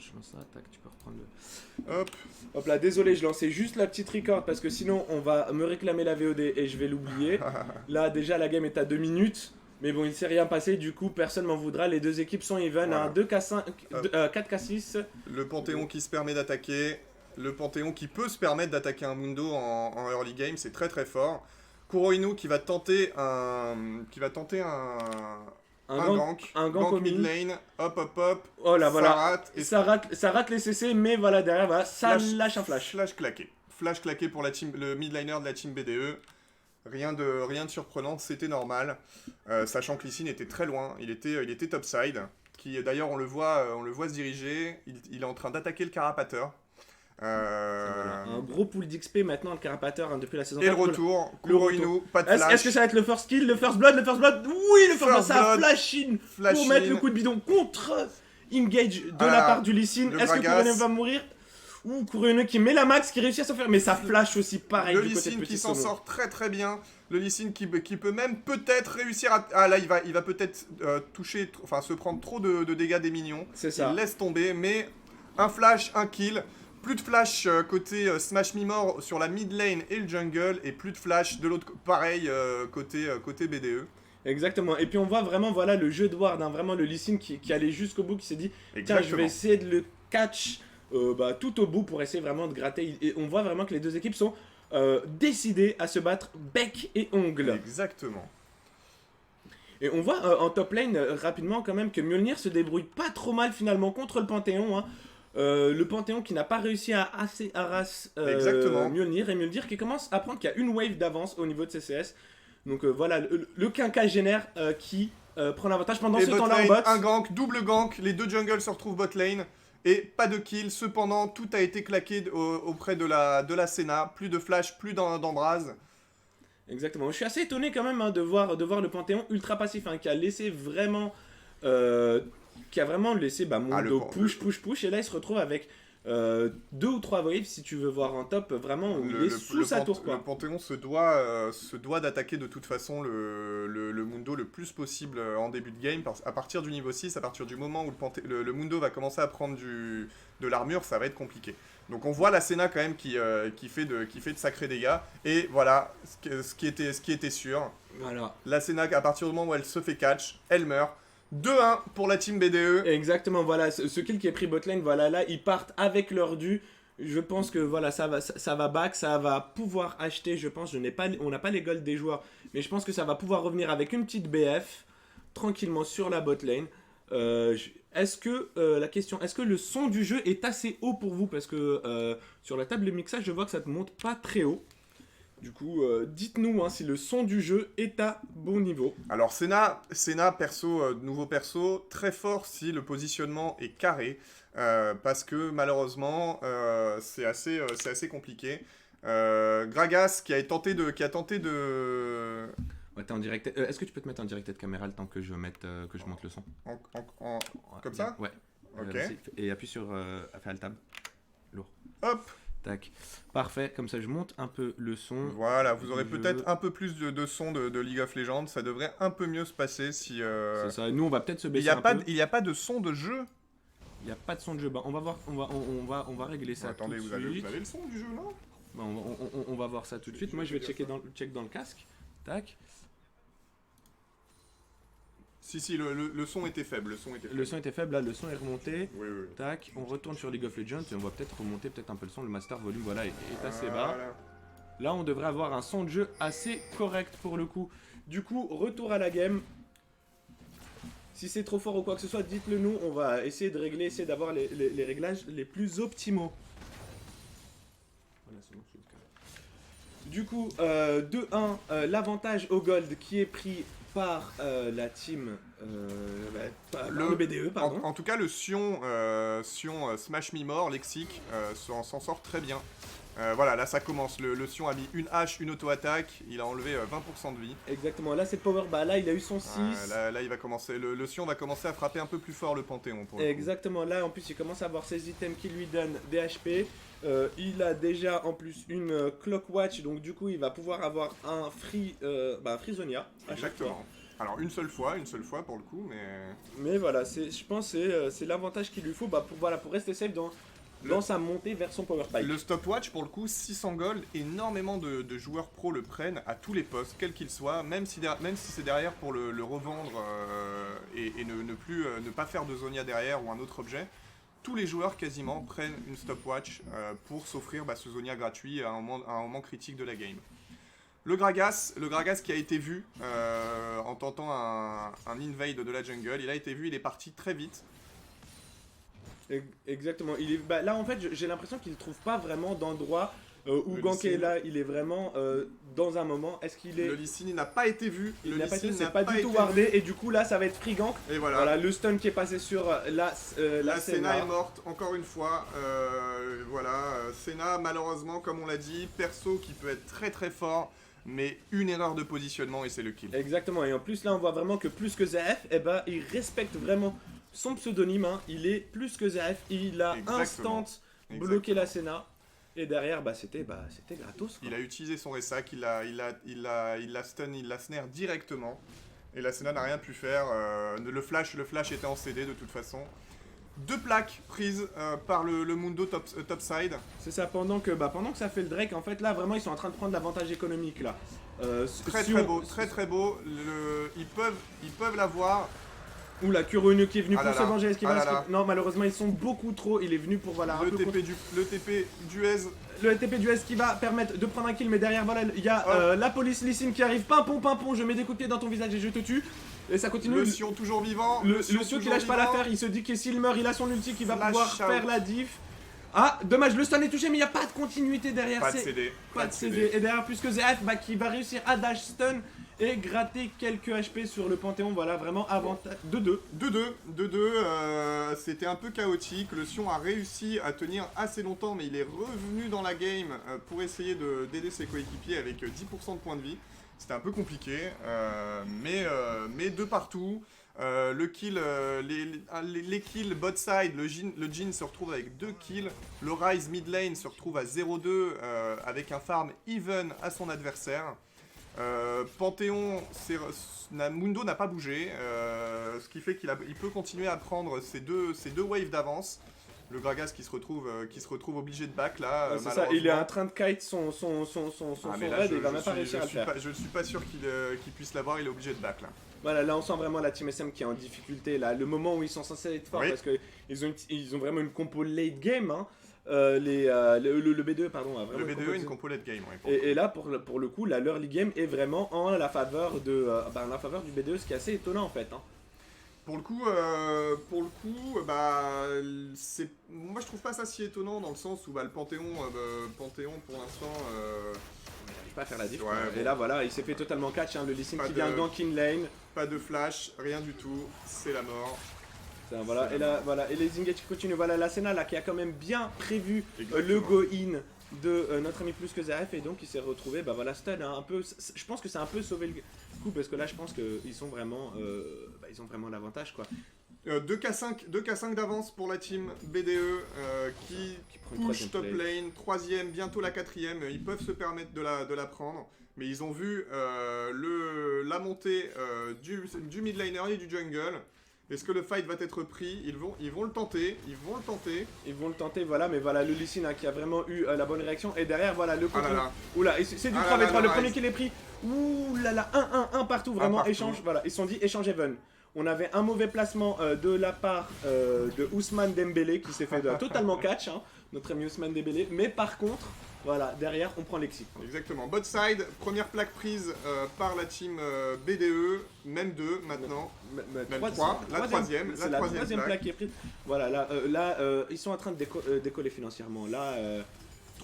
je lance ça, tac, tu peux reprendre le... Hop. Hop là, désolé, je lançais juste la petite record parce que sinon on va me réclamer la VOD et je vais l'oublier. Là déjà la game est à 2 minutes, mais bon il s'est rien passé, du coup personne m'en voudra, les deux équipes sont even, Voilà. hein, 2K5, 4K6. Le Panthéon qui se permet d'attaquer. Le Panthéon qui peut se permettre d'attaquer un Mundo en early game, c'est très très fort. Kurohinu qui va tenter un gank. Un gank au mid mid. lane. Hop hop hop. Oh là Ça voilà, rate. Et ça rate les CC, mais voilà derrière, voilà, ça lâche un flash. Flash claqué. Flash claqué pour le mid laner de la team BDE. Rien de surprenant, c'était normal. Sachant que Lee Sin était très loin, il était topside. D'ailleurs on le voit se diriger. Il est en train d'attaquer le Carapateur. Voilà. Un gros pool d'XP maintenant, le Carapateur, hein, depuis la saison Et le 4. retour, Kurohinu, pas de flash. Est-ce que ça va être le first kill, le first blood, le first blood? Oui, le first blood, ça flash in pour mettre le coup de bidon contre engage de la part du Lee Sin. Est-ce que Kurohinu va mourir? Ou Kurohinu qui met la max, qui réussit à s'en faire, mais ça flash aussi pareil le du Lee côté de Sin Petit qui s'en Solo. sort très très bien. Le Lee Sin qui peut même peut-être réussir à... Ah là il va peut-être se prendre trop de dégâts des minions. C'est ça. Il laisse tomber, mais un flash, un kill. Plus de flash côté Smash Mimor sur la mid lane et le jungle, et plus de flash de l'autre, pareil côté BDE. Exactement, et puis on voit vraiment voilà, le jeu de Ward, hein, vraiment le Lee Sin qui allait jusqu'au bout, qui s'est dit tiens Exactement. je vais essayer de le catch tout au bout pour essayer vraiment de gratter, et on voit vraiment que les deux équipes sont décidées à se battre bec et ongle. Exactement. Et on voit en top lane rapidement quand même que Mjolnir se débrouille pas trop mal finalement contre le Panthéon, hein. Le Panthéon qui n'a pas réussi à assez harass Mjolnir, et Mjolnir qui commence à prendre qu'il y a une wave d'avance au niveau de CCS. Donc voilà, le quinquagénaire qui prend l'avantage pendant et ce temps-là en lane, bot. un gank, double gank, les deux jungles se retrouvent bot lane, et pas de kill. Cependant, tout a été claqué auprès de la Senna. Plus de flash, plus d'embrase. Exactement, je suis assez étonné quand même, hein, de voir le Panthéon ultra passif, hein, qui a laissé vraiment... qui a vraiment laissé Mundo push, et là il se retrouve avec 2 ou 3 waves si tu veux voir un top vraiment où il est sous sa tour, quoi. Le Panthéon se doit d'attaquer de toute façon le Mundo le plus possible en début de game. À partir du niveau 6, à partir du moment où le Mundo va commencer à prendre de l'armure, ça va être compliqué. Donc on voit la Senna quand même qui fait de sacrés dégâts. Et voilà, ce qui était sûr. Voilà. La Senna, à partir du moment où elle se fait catch, elle meurt. 2-1 pour la team BDE. Exactement, voilà, ce kill qui est pris botlane, voilà, là, ils partent avec leur dû. Je pense que voilà, ça va back, ça va pouvoir acheter, je pense, on n'a pas les golds des joueurs, mais je pense que ça va pouvoir revenir avec une petite BF, tranquillement sur la botlane. Est-ce que le son du jeu est assez haut pour vous? Parce que sur la table de mixage, je vois que ça ne monte pas très haut. Du coup, dites-nous, hein, si le son du jeu est à bon niveau. Alors Senna perso, nouveau perso, très fort si le positionnement est carré, parce que malheureusement c'est assez compliqué. Gragas qui a tenté de... Ouais, t'es en direct. Est-ce que tu peux te mettre en direct de caméra le temps que je monte le son? Comme ça? Ouais. Ok. Et appuie sur fais Alt-Tab. Lourd. Hop. Tac. Parfait, comme ça je monte un peu le son. Voilà, vous aurez peut-être un peu plus de son de League of Legends, ça devrait un peu mieux se passer si... C'est ça, nous on va peut-être se baisser Il n'y a pas de son de jeu. Il n'y a pas de son de jeu, on va voir, on va régler ça. Attendez, tout de vous avez suite. le son du jeu là? On va voir ça tout de suite. Moi je vais checker dans le casque. Tac. Si, le son était faible. Le son était faible, là le son est remonté. Oui. Tac, on retourne sur League of Legends et on va peut-être remonter un peu le son. Le master volume voilà, est assez bas. Là on devrait avoir un son de jeu assez correct pour le coup. Du coup, retour à la game. Si c'est trop fort ou quoi que ce soit, dites-le nous. On va essayer de régler, essayer d'avoir les réglages les plus optimaux. Voilà, c'est bon, du coup, 2-1, l'avantage au gold qui est pris par la team, le BDE, pardon. En tout cas, le Sion Smash Mimor, Lexic, s'en sort très bien. Voilà, là ça commence. Le Sion a mis une hache, une auto-attaque. Il a enlevé 20% de vie. Exactement, là c'est le power. Là il a eu son 6. Là il va commencer. Le Sion va commencer à frapper un peu plus fort le Panthéon. Exactement, là en plus il commence à avoir ses items qui lui donnent des HP. Il a déjà en plus une Clock Watch, donc du coup il va pouvoir avoir un Free Zonia à chaque fois. Alors une seule fois pour le coup, mais... Mais voilà, je pense que c'est l'avantage qu'il lui faut pour rester safe dans sa montée vers son power pipe. Le stopwatch, pour le coup, 600 gold, énormément de joueurs pro le prennent à tous les postes, quels qu'ils soient, même si c'est derrière pour le revendre et ne pas faire de Zonia derrière ou un autre objet. Tous les joueurs quasiment prennent une stopwatch pour s'offrir ce Zonia gratuit à un moment critique de la game. Le Gragas qui a été vu en tentant un invade de la jungle, il a été vu, il est parti très vite. Exactement. Là, en fait, j'ai l'impression qu'il ne trouve pas vraiment d'endroit où Le Gank est Lee là. Il est vraiment dans un moment. Est-ce qu'il est... Le Lee Sin, il n'a pas été vu. Il n'a pas été, c'est pas du tout wardé. Et du coup, là, ça va être free gank. Et voilà. Le stun qui est passé sur la Senna est morte, encore une fois. Senna, malheureusement, comme on l'a dit, perso qui peut être très très fort. Mais une erreur de positionnement et c'est le kill. Exactement. Et en plus, là, on voit vraiment que plus que ZF, il respecte vraiment son pseudonyme, hein. Il est plus que ZF, il a instant bloqué la Senna. Et derrière, c'était gratos, quoi. Il a utilisé son ressac, il l'a stun, il l'a snare directement. Et la Senna n'a rien pu faire. Le flash était en CD de toute façon. 2 plaques prises par le Mundo topside. C'est ça, pendant que ça fait le Drake, en fait, là, vraiment, ils sont en train de prendre l'avantage économique, là. Très beau. Ils peuvent l'avoir. Ouh, la Kuronu qui est venu pour se venger. Non, malheureusement, ils sont beaucoup trop. Il est venu pour, le TP du Ez. Le TP du S qui va permettre de prendre un kill, mais derrière, voilà, il y a la police Lee Sin qui arrive. Pimpon, je mets des coups de pied dans ton visage et je te tue. Et ça continue. Le Sion toujours vivant. Le Sion qui lâche pas l'affaire, il se dit que s'il meurt, il a son ulti qui va pouvoir faire la diff. Ah, dommage, le stun est touché, mais il n'y a pas de continuité derrière. Pas de CD. Pas de CD. Et derrière, puisque ZF qui va réussir à dash stun et gratter quelques HP sur le Panthéon, voilà, vraiment avantage. 2-2. 2-2. C'était un peu chaotique. Le Sion a réussi à tenir assez longtemps, mais il est revenu dans la game pour essayer d'aider ses coéquipiers avec 10% de points de vie. C'était un peu compliqué, mais de partout. Les kills bot side, le Jhin se retrouve avec 2 kills. Le Ryze mid lane se retrouve à 0-2 avec un farm even à son adversaire. Panthéon, Mundo n'a pas bougé, ce qui fait qu'il peut continuer à prendre ces deux waves d'avance. Le Gragas qui se retrouve obligé de back là. C'est ça, il est en train de kite son raid et il va même pas réussir à le faire. Je ne suis pas sûr qu'il puisse l'avoir, il est obligé de back là. Voilà, là on sent vraiment la team SM qui est en difficulté, là, le moment où ils sont censés être forts, parce qu'ils ont vraiment une compo late game, hein. Le B2 pardon a vraiment le B2 une compo late game, ouais, et là pour le coup leur league game est vraiment en la faveur du B2, ce qui est assez étonnant en fait, hein. Pour le coup, moi je trouve pas ça si étonnant dans le sens où le Panthéon pour l'instant il n'arrive pas à faire la diff, ouais, et là voilà, il s'est fait totalement catch, hein, le Lee Sin qui vient gank in lane. Pas de flash, rien du tout, c'est la mort. Voilà, et là, voilà, et les engage qui continuent. Voilà, la Senna là qui a quand même bien prévu le go-in de notre ami plus que ZF, et donc il s'est retrouvé, stun, hein, un peu. Je pense que c'est un peu sauvé le coup parce que là je pense qu'ils sont vraiment, ils ont vraiment l'avantage, quoi. 2k5 d'avance pour la team BDE qui push top lane, 3ème, bientôt la 4ème, ils peuvent se permettre de la prendre, mais ils ont vu la montée du mid laner et du jungle. Est-ce que le fight va être pris? Ils vont le tenter. Voilà, mais voilà, le Lee Sin, hein, qui a vraiment eu la bonne réaction. Et derrière, voilà, le contre. Oula, c'est du 3v3, le premier qui l'est pris. Ouh là là, 1-1 partout, vraiment, échange. Voilà, ils se sont dit échange even. On avait un mauvais placement de la part de Ousmane Dembélé qui s'est fait totalement catch, hein, notre ami Ousmane Dembélé. Mais par contre, voilà, derrière, on prend l'exit. Exactement. Bot side, première plaque prise par la team BDE, même 2 maintenant. Même 3. La troisième plaque qui est prise. Voilà, là, ils sont en train de décoller financièrement. Là.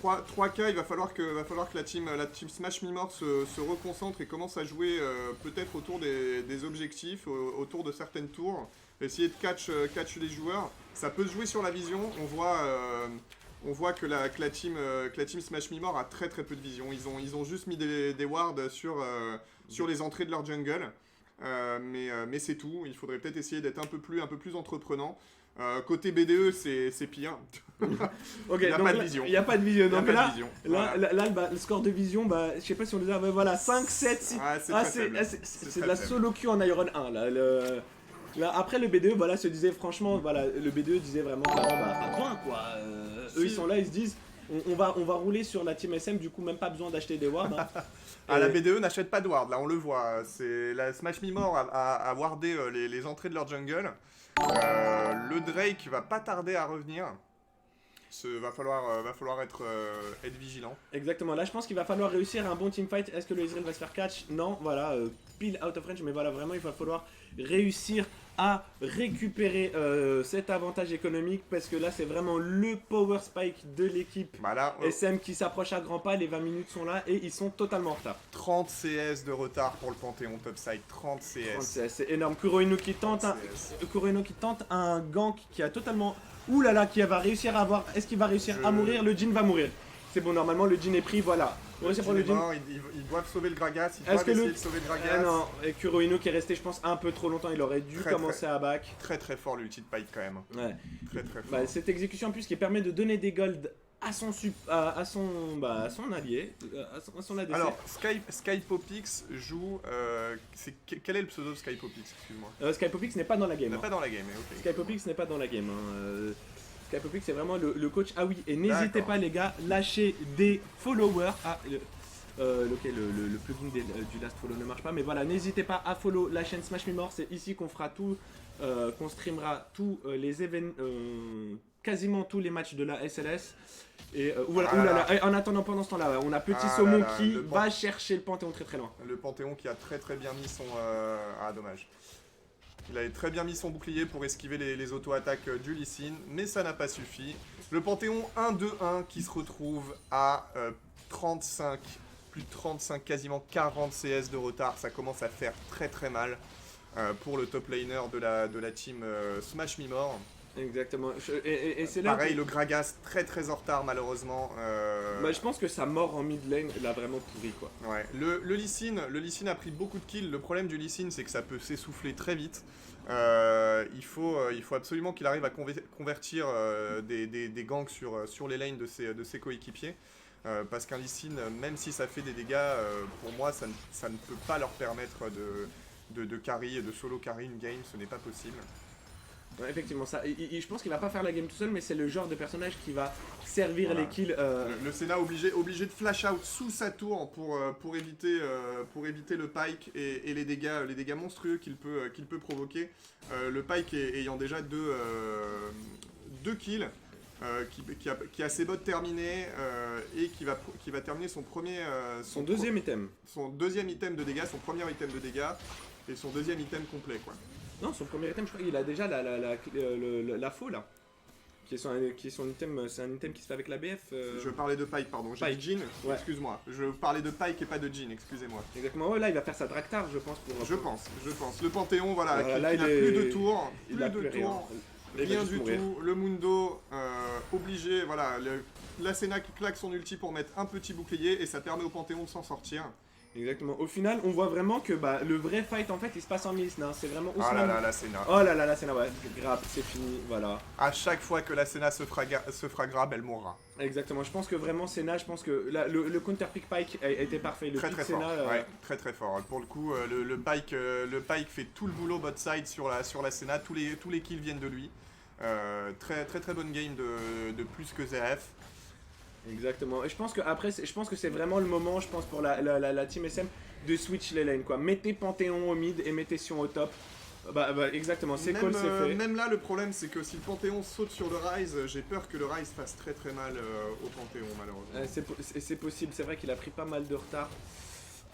3K, il va falloir que la team Smash Mimor se reconcentre et commence à jouer peut-être autour des objectifs, autour de certaines tours, essayer de catch les joueurs. Ça peut se jouer sur la vision, on voit que la team Smash Mimor a très très peu de vision. Ils ont juste mis des wards sur les entrées de leur jungle, mais c'est tout. Il faudrait peut-être essayer d'être un peu plus entreprenant. Côté BDE, c'est pire. Ok, Il n'y a donc pas de là, vision. il n'y a pas de vision. Il y a Donc pas de là, vision. là, Voilà. là, bah, le score de vision, bah, je sais pas si on les a, mais voilà, 5, 7, 6. Ouais, c'est Ah, très faible. c'est de très la faible. solo queue en Iron 1. Là, après, le BDE, voilà, se disait, franchement, voilà, le BDE disait vraiment, clairement, bah, pas besoin, quoi. Si. Eux, ils sont là, ils se disent, on va rouler sur la team SM, du coup, même pas besoin d'acheter des wards. Hein. Ah, la Et- BDE n'achète pas de ward, là on le voit. C'est la Smash Me More a wardé les entrées de leur jungle. Le Drake va pas tarder à revenir. Va falloir être vigilant. Exactement, là je pense qu'il va falloir réussir un bon teamfight. Est-ce que le Israël va se faire catch? Non, voilà, pile out of range, mais voilà, vraiment il va falloir réussir à récupérer cet avantage économique parce que là c'est vraiment le power spike de l'équipe Bah là, SM qui s'approche à grands pas, les 20 minutes sont là et ils sont totalement en retard. 30 CS de retard pour le Panthéon topside. 30 CS. C'est énorme. Kurohino qui tente un gank qui a totalement... Ouh là là, qui va réussir à avoir... Est-ce qu'il va réussir à mourir? Le Jhin va mourir. C'est bon, normalement le Jhin est pris, voilà. On réussit pour le Jhin. Mort, ils doivent sauver le Gragas, ils Est-ce doivent que essayer de sauver le Gragas. Non, et Kurohino qui est resté, je pense, un peu trop longtemps. Il aurait dû Très, commencer à back. Très très fort l'ulti de Pike quand même. Ouais. Très très fort. Bah, cette exécution en plus qui permet de donner des golds à son à son allié, à son ADC. Alors, Skypopix joue. Quel est le pseudo de Skypopix? Excuse-moi. Skypopix n'est pas dans la game. Il n'est Hein. pas dans la game, mais ok. Skypopix n'est pas dans la game. Hein. Skypopix c'est vraiment le coach. Ah oui, et n'hésitez D'accord. pas les gars, lâchez des followers. Ah, le plugin du Last Follow ne marche pas, mais voilà, n'hésitez pas à follow la chaîne Smash Me More. C'est ici qu'on fera tout, qu'on streamera tous les événements, quasiment tous les matchs de la SLS. Et voilà, Ah là oulala, et en attendant pendant ce temps-là, on a Petit Ah Saumon là là, qui le va chercher le Panthéon très très loin. Le Panthéon qui a très très bien mis son. Ah, dommage. Il avait très bien mis son bouclier pour esquiver les auto-attaques du Lee Sin, mais ça n'a pas suffi. Le Panthéon 1-2-1 qui se retrouve à 35, plus de 35, quasiment 40 CS de retard. Ça commence à faire très très mal pour le top laner de la team Smash Me More. Exactement. Et c'est là. Pareil, le Gragas très très en retard malheureusement. Bah, je pense que sa mort en mid lane l'a vraiment pourri quoi. Ouais. Le Lee Sin a pris beaucoup de kills. Le problème du Lee Sin, c'est que ça peut s'essouffler très vite. Il faut absolument qu'il arrive à convertir des ganks sur les lanes de ses coéquipiers. Parce qu'un Lee Sin, même si ça fait des dégâts, pour moi, ça ne peut pas leur permettre de carry et de solo carry une game. Ce n'est pas possible. Ouais, effectivement, ça. Je pense qu'il va pas faire la game tout seul, mais c'est le genre de personnage qui va servir Voilà. les kills. Le Senna obligé de flash out sous sa tour pour éviter le Pike et les dégâts monstrueux qu'il peut provoquer. Le Pike ayant déjà deux kills, qui a ses bots terminés et qui va terminer Son deuxième item. son deuxième item de dégâts, son premier item de dégâts et son deuxième item complet quoi. Non, son premier item, je crois qu'il a déjà la faux là. Qui est son item, c'est un item qui se fait avec la BF. Je parlais de Pike, pardon. J'ai Pike. dit Jhin, Ouais. excuse-moi. Je parlais de Pike et pas de Jhin, excusez-moi. Exactement, ouais, là il va faire sa Draktar, je pense. Je pense. Le Panthéon, voilà, Voilà, qui là, n'a il est- plus de tours. Il a plus rien. Il va Rien juste du mourir. tout. Le Mundo, obligé, voilà. La Senna qui claque son ulti pour mettre un petit bouclier et ça permet au Panthéon de s'en sortir. Exactement. Au final, on voit vraiment que bah, le vrai fight en fait il se passe en liste. Hein. C'est vraiment Ah Ousmane. là là, la Senna. Oh là là, la Senna, ouais, grave, c'est fini, voilà. À chaque fois que la Senna se fera grab, elle mourra. Exactement, je pense que vraiment Senna, je pense que le counter pick Pike a été parfait. Le Très pick très fort. Senna, Ouais, très très fort. Pour le coup, le Pike fait tout le boulot bot side sur la Senna. Tous les kills viennent de lui. Très très très bonne game de plus que ZF. Exactement. Et je pense que après, je pense que c'est vraiment le moment, je pense pour la team SM de switch les lanes quoi. Mettez Panthéon au mid et mettez Sion au top. Bah exactement, c'est cool, c'est fait. Même là, le problème, c'est que si le Panthéon saute sur le Rise, j'ai peur que le Rise fasse très très mal au Panthéon, malheureusement. C'est possible, c'est vrai qu'il a pris pas mal de retard.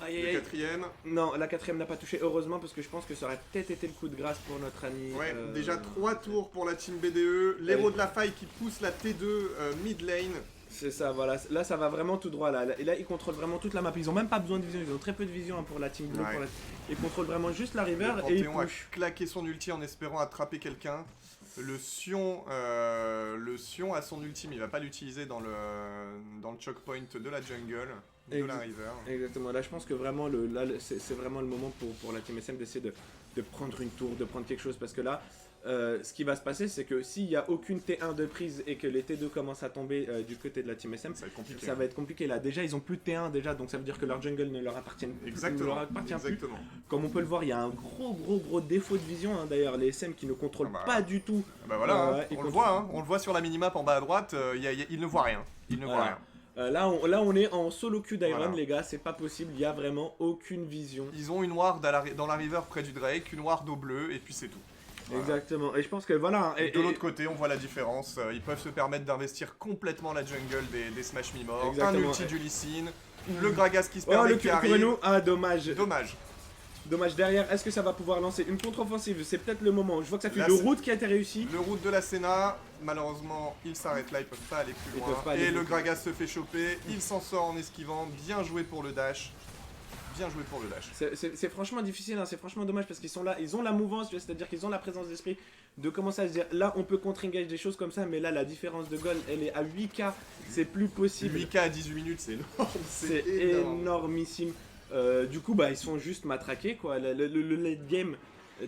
Aïe aïe Le aïe. quatrième. Non, la quatrième n'a pas touché, heureusement, parce que je pense que ça aurait peut-être été le coup de grâce pour notre ami. Ouais, déjà 3 tours pour la team BDE. L'héros de la faille qui pousse la T2 mid lane. C'est ça, voilà. Là, ça va vraiment tout droit. Là. Et là, ils contrôlent vraiment toute la map. Ils ont même pas besoin de vision. Ils ont très peu de vision hein, pour la team bleue. Ouais. Ils contrôlent vraiment juste la river Le et ils Panthéon a push. claqué son ulti en espérant attraper quelqu'un. Le Sion a son ulti, mais il va pas l'utiliser dans le choke point de la jungle, de la river. Exactement. Là, je pense que vraiment, c'est vraiment le moment pour la team SM d'essayer de prendre une tour, de prendre quelque chose. Parce que là, ce qui va se passer, c'est que s'il n'y a aucune T1 de prise et que les T2 commencent à tomber du côté de la team SM, Ça va être compliqué. ça va être compliqué. Là, déjà, ils ont plus de T1 déjà, donc ça veut dire que leur jungle ne leur appartient, ne leur Exactement. appartient plus. Exactement. Comme on peut le voir, il y a un gros défaut de vision. Hein. D'ailleurs, les SM qui ne contrôlent Ah bah, pas du tout. Bah voilà, hein, ils on le contrôlent- voit, hein, on le voit sur la minimap en bas à droite, il ne voit rien. Il ne voit Voilà. rien. Là, on est en solo queue d'Iron, Voilà. les gars, c'est pas possible, il y a vraiment aucune vision. Ils ont une ward dans la river près du Drake, une ward au bleu, et puis c'est tout. Voilà. Exactement, et je pense que voilà. Et de l'autre côté, on voit la différence. Ils peuvent se permettre d'investir complètement la jungle des Smash Mimor. Un Exactement. ulti du Lee Sin, le Gragas qui se Oh, permet le qui arrive. Kureno, ah dommage. Dommage. Dommage derrière, est-ce que ça va pouvoir lancer une contre-offensive? C'est peut-être le moment. Je vois que ça fait Là, le c'est- route qui a été réussi. Le route de la Senna, malheureusement, il s'arrête là, ils peuvent pas aller plus Ils loin. peuvent pas aller Et plus le loin. Gragas se fait choper, il s'en sort en esquivant. Bien joué pour le dash. Bien joué pour le dash. C'est franchement difficile, hein, c'est franchement dommage parce qu'ils sont là, ils ont la mouvance, c'est-à-dire qu'ils ont la présence d'esprit de commencer à se dire là on peut contre-engage des choses comme ça, mais là la différence de goal elle est à 8k, c'est plus possible. 8k à 18 minutes, c'est énorme. C'est énormissime. Du coup, bah, ils sont juste matraqués, quoi. Le late game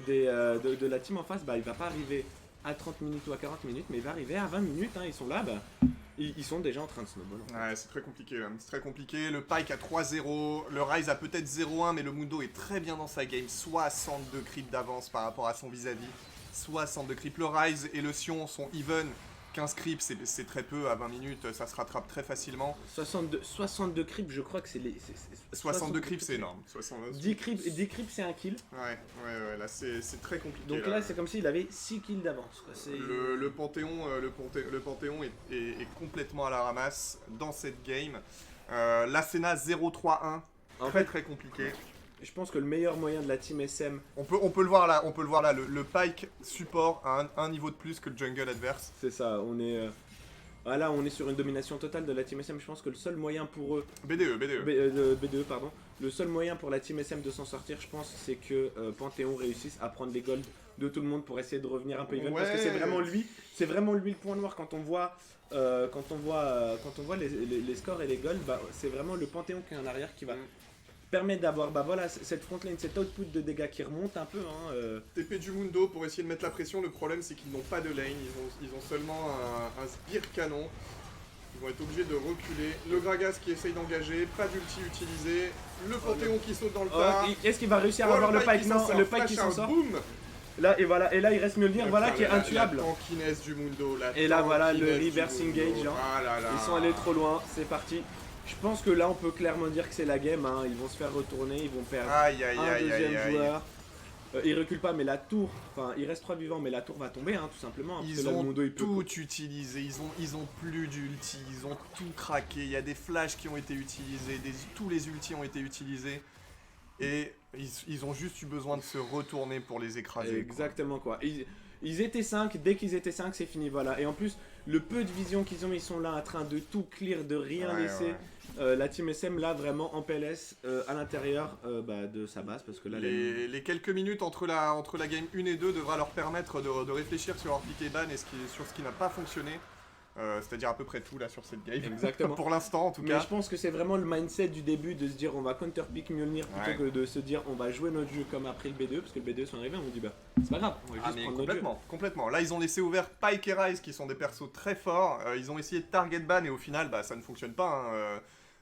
de la team en face, bah, il va pas arriver à 30 minutes ou à 40 minutes, mais il va arriver à 20 minutes. Hein. Ils sont là, bah, ils sont déjà en train de snowball. Ouais, c'est très compliqué là. C'est très compliqué. Le Pike a 3-0, le Ryze a peut-être 0-1, mais le Mundo est très bien dans sa game. 62 creeps d'avance par rapport à son vis-à-vis. 62 creeps. Le Ryze et le Sion sont even. 15 creeps, c'est très peu à 20 minutes, ça se rattrape très facilement. 62 creeps, je crois que c'est les. 62 creeps, c'est énorme. 10 creeps, c'est un kill. Ouais, là c'est très compliqué. Donc là, c'est comme s'il avait 6 kills d'avance. Quoi. Le Panthéon est complètement à la ramasse dans cette game. La Senna 0-3-1, En très fait, très compliqué. je pense que le meilleur moyen de la team SM, On peut le voir là, le Pike support a un niveau de plus que le jungle adverse. c'est ça. Là, on est sur une domination totale de la team SM. Je pense que le seul moyen pour eux. BDE. BDE, pardon. Le seul moyen pour la team SM de s'en sortir, je pense, c'est que Panthéon réussisse à prendre les golds de tout le monde pour essayer de revenir un peu even. Parce que c'est vraiment lui le point noir quand on voit, les scores et les golds. Bah, c'est vraiment le Panthéon qui est en arrière qui va permettre d'avoir cette frontline, cet output de dégâts qui remonte un peu. TP du Mundo pour essayer de mettre la pression. Le problème, c'est qu'ils n'ont pas de lane. Ils ont seulement un Spear canon. Ils vont être obligés de reculer. Le Gragas qui essaye d'engager, pas d'ulti utilisé. Le Panthéon qui saute dans le tas. Est-ce qu'il va réussir à avoir le Pike? Non, le Pike qui s'en sort. Boom. Là, et là, il reste Mjolnir, voilà, qui est intuable. La tankiness du Mundo. Et là, voilà, le tankiness du reverse Mundo. engage, hein. Ah là là. Ils sont allés trop loin, c'est parti. Je pense que là, on peut clairement dire que c'est la game. Hein. Ils vont se faire retourner, ils vont perdre Aïe. un deuxième joueur. Ils reculent pas, mais la tour, enfin, il reste 3 vivants, mais la tour va tomber, hein, tout simplement. Hein, parce Ils que là, le ont Mundo, il peut tout utilisé, ils ont plus d'ulti, ils ont tout craqué, il y a des flashs qui ont été utilisés, tous les ultis ont été utilisés, et ils ont juste eu besoin de se retourner pour les écraser. Exactement, quoi. Ils étaient 5, dès qu'ils étaient 5, c'est fini, voilà. Et en plus, le peu de vision qu'ils ont, ils sont là en train de tout clear, de rien laisser. Ouais. La team SM, là, vraiment en PLS, à l'intérieur de sa base, parce que là... Les quelques minutes entre la game 1 et 2 devra leur permettre de réfléchir sur leur pick et ban et sur ce qui n'a pas fonctionné. C'est-à-dire à peu près tout là sur cette game. Exactement. Pour l'instant en tout Mais cas. je pense que c'est vraiment le mindset du début de se dire on va counter-pick Mjolnir plutôt que de se dire on va jouer notre jeu comme après le B2, parce que le B2 sont arrivés, on dit bah c'est pas grave, on va juste prendre notre jeu. Complètement. Là ils ont laissé ouvert Pike et Ryze qui sont des persos très forts. Ils ont essayé de target ban et au final bah, ça ne fonctionne pas.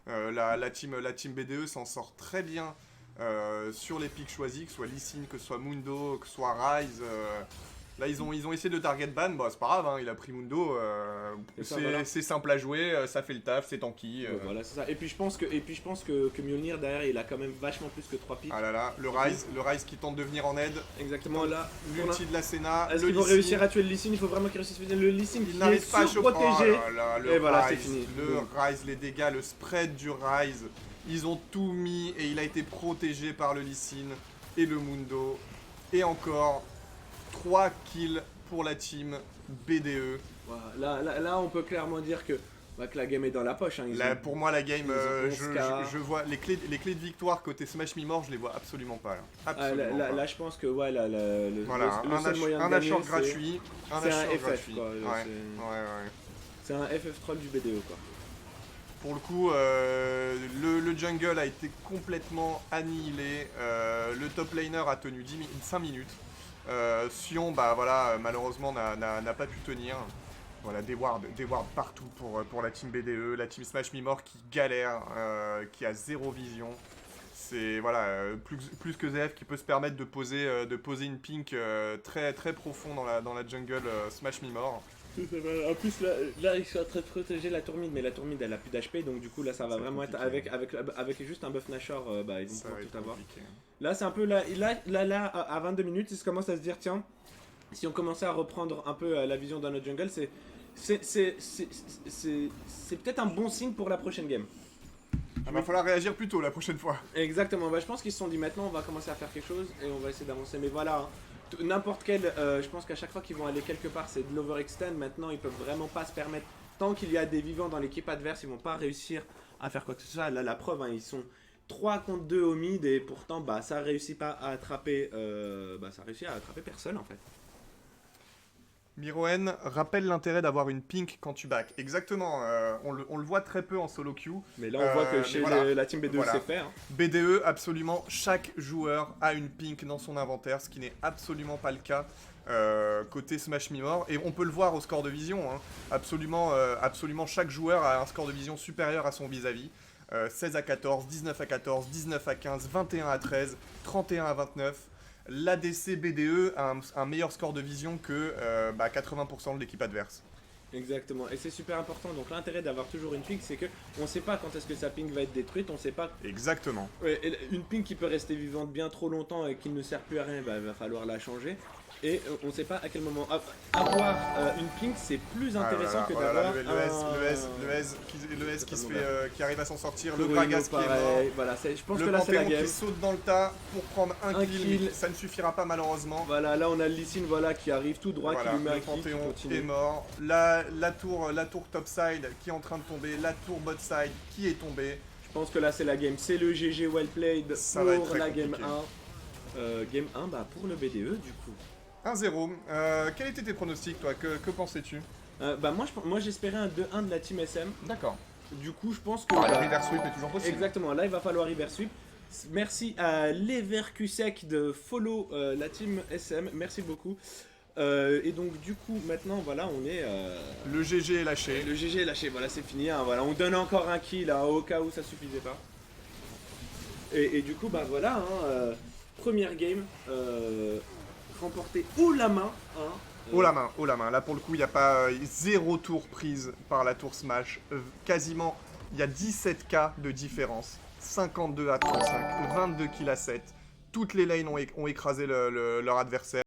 Hein. La team BDE s'en sort très bien sur les picks choisis, que ce soit Lee Sin, que ce soit Mundo, que ce soit Ryze. Là ils ont essayé de target ban, bah c'est pas grave, hein, il a pris Mundo, c'est simple à jouer, ça fait le taf, c'est tanky. Voilà, c'est ça. Et puis je pense que Mjolnir derrière il a quand même vachement plus que 3 pics. Ah là là, le Ryze qui tente de venir en aide. Exactement là. L'ulti de la Senna. Est-ce qu'ils vont réussir à tuer le Lee Sin? Il faut vraiment qu'ils réussissent. Le Lee Sin Il qui n'arrive est pas à choper. surprotégé. Oh là là, Et voilà, c'est fini. Le Ryze, les dégâts, le spread du Ryze. Ils ont tout mis et il a été protégé par le Lee Sin et le Mundo. Et encore 3 kills pour la team BDE. Voilà, là, on peut clairement dire que la game est dans la poche. Hein. Pour moi, la game, ils ont je vois les clés de victoire côté Smash Mimor, je les vois absolument pas. Là, absolument pas. Là, je pense que le seul moyen de un gagner, achat gratuit. c'est un FF. Gratuit. Quoi. Ouais. C'est un FF troll du BDE. Quoi. Pour le coup, le jungle a été complètement annihilé. Le top laner a tenu 5 minutes. Sion, bah voilà, malheureusement n'a pas pu tenir. Voilà, des wards partout pour la team BDE, la team Smash Mimor qui galère, qui a zéro vision. C'est voilà, plus que ZF qui peut se permettre de poser une pink très, très profond dans la jungle Smash Mimor. En plus, là, ils sont en train de protéger la tourmide, mais la tourmide elle a plus d'HP, donc du coup, là, ça va vraiment être avec juste un buff Nashor, bah, ils vont pouvoir tout avoir. Là, c'est un peu là, à 22 minutes, ils commencent à se dire, tiens, si on commençait à reprendre un peu la vision dans notre jungle, c'est peut-être un bon signe pour la prochaine game. Il va falloir réagir plus tôt la prochaine fois. Exactement, bah, je pense qu'ils se sont dit maintenant on va commencer à faire quelque chose et on va essayer d'avancer. Mais voilà, hein, n'importe quel, je pense qu'à chaque fois qu'ils vont aller quelque part c'est de l'overextend. Maintenant ils peuvent vraiment pas se permettre, tant qu'il y a des vivants dans l'équipe adverse, ils vont pas réussir à faire quoi que ce soit. Là la preuve, hein, ils sont 3 contre 2 au mid et pourtant bah, ça réussit pas à attraper, personne en fait. Miroen rappelle l'intérêt d'avoir une pink quand tu back. Exactement, on le voit très peu en solo queue. Mais là on voit que chez la team B2 c'est fait. Hein. BDE, absolument chaque joueur a une pink dans son inventaire, ce qui n'est absolument pas le cas côté Smash Mimor. Et on peut le voir au score de vision. Hein. Absolument chaque joueur a un score de vision supérieur à son vis-à-vis. 16 à 14, 19 à 14, 19 à 15, 21 à 13, 31 à 29. L'ADC BDE a un meilleur score de vision que 80% de l'équipe adverse. Exactement, et c'est super important. Donc l'intérêt d'avoir toujours une ping, c'est que on sait pas quand est-ce que sa ping va être détruite, on sait pas. Exactement. Ouais, une ping qui peut rester vivante bien trop longtemps et qui ne sert plus à rien, bah, il va falloir la changer. Et on sait pas à quel moment. Avoir une ping, c'est plus intéressant que d'avoir le S qui se fait, qui arrive à s'en sortir, le Corino, Gragas qui est mort. Voilà, je pense le que là c'est la Panthéon game. qui saute dans le tas pour prendre un kill, mais ça ne suffira pas malheureusement. Voilà, là on a Lee Sin, voilà, qui arrive tout droit, Voilà, qui lui met le un kill, Panthéon est mort. La tour topside qui est en train de tomber, la tour botside qui est tombée. Je pense que là c'est la game, c'est le GG well played Ça va être pour très la compliqué. game 1. Game 1, bah pour le BDE du coup. 1-0. Quels étaient tes pronostics, toi? Que pensais-tu? Bah moi j'espérais un 2-1 de la team SM. D'accord. Du coup je pense que... Le reverse sweep est toujours possible. Exactement, là il va falloir reverse sweep. Merci à Leverkusek de follow la team SM, merci beaucoup. Et donc du coup maintenant voilà on est... Le GG est lâché. Le GG est lâché, voilà c'est fini, hein, voilà, on donne encore un kill hein, au cas où ça suffisait pas. Et du coup bah voilà, hein, première game remportée haut la main. Hein, haut la main. Là pour le coup il n'y a pas zéro tour prise par la tour Smash. Quasiment il y a 17k de différence. 52 à 35, 22 kills à 7. Toutes les lanes ont écrasé leur adversaire.